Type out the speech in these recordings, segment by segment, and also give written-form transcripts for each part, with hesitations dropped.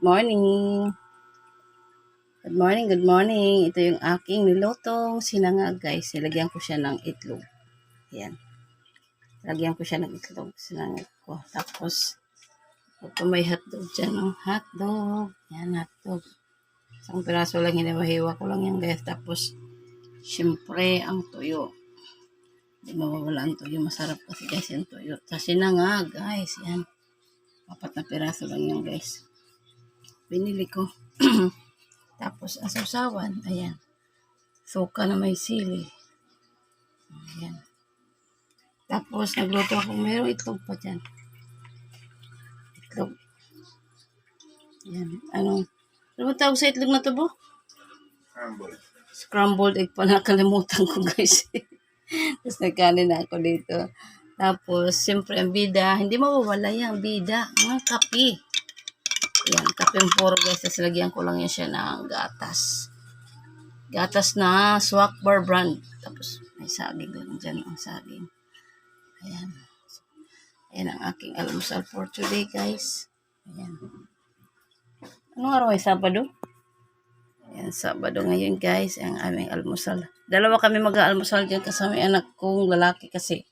morning. Good morning, good morning. Ito yung aking nilutong sinangag, guys. Nilagyan ko siya ng itlog. Ayan. Lagyan ko siya ng itlog. Sinangag ko. Tapos, ito may hotdog dyan. Hotdog. Ayan, hotdog. Isang piraso lang hiniwa-hiwa ko lang yan, guys. Tapos, syempre, ang tuyo. Hindi mawawala ang tuyo. Masarap kasi, guys, yung tuyo. Sa sinangag, guys. Yan. 4 na piraso lang yan, guys. Binili ko. Tapos, asawsawan. Ayan. Suka na may sili. Ayan. Tapos, nagluto ako. Mayroong itlog pa dyan. Itlog. Ayan. Ano ba tawag sa itlog na to, bo? Scrambled. Scrambled egg pa. Nakalimutan ko, guys. Tapos, nagkanin na ako dito. Tapos, siyempre, ang bida. Hindi mawawala yan. Bida. Ang kape. Ayan. Kape puro, guys. Tapos, lagyan ko lang yan siya ng gatas. Gatas na Swak Bar brand. Tapos, may saging lang dyan. Ang saging. Ayan. Ayan ang aking almusal for today, guys. Ayan. Anong araw ay Sabado? Ayan, Sabado ngayon, guys. Ang aming almusal. Dalawa kami mag-aalmusal dyan kasama yung anak kong lalaki kasi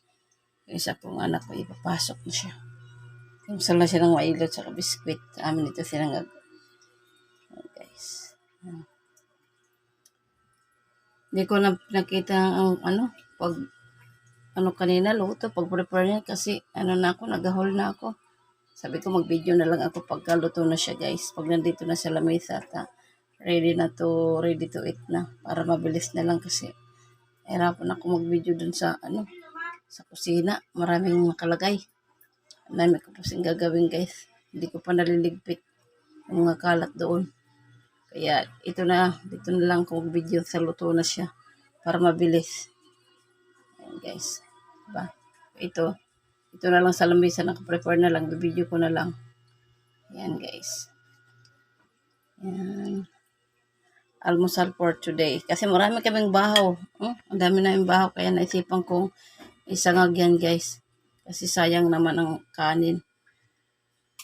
yung isa kong anak ko ipapasok na siya. Almusal na siya ng mailot sa biskwit. Sa amin ito sinangag. Ayan, guys. Ayan. Hindi ko na nakita ang pag kanina luto, pag-prepare niya kasi na ako, nag-haul na ako. Sabi ko mag-video na lang ako pagkaluto na siya, guys. Pag nandito na sa lamesa at ready to eat na para mabilis na lang kasi hirapan ako mag-video dun sa sa kusina. Maraming nakalagay. Dami ko kasing gagawin, guys. Hindi ko pa naliligpit yung mga kalat doon. Kaya dito na lang ako mag-video sa luto na siya para mabilis. Ayan, guys. Diba? Ito na lang sa lamesa, naka-prepare na lang, video ko na lang. Ayan, guys. Ayan. Almusal for today. Kasi marami kaming bahaw. Ang dami na yung bahaw, kaya naisipan kong isangag yan, guys. Kasi sayang naman ang kanin.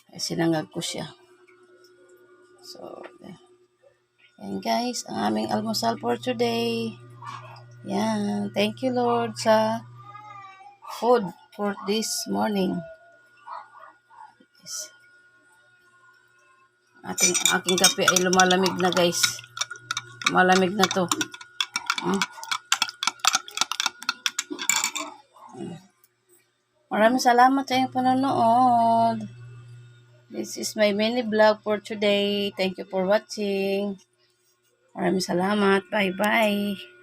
Kaya sinangag ko siya. So, ayan, guys, ang aming almusal for today. Yan. Thank you, Lord, sa food for this morning. Yes. Aking kape ay lumalamig na, guys. Lumalamig na to. Maraming salamat sa inyong panonood. This is my mini vlog for today. Thank you for watching. Maraming salamat. Bye-bye.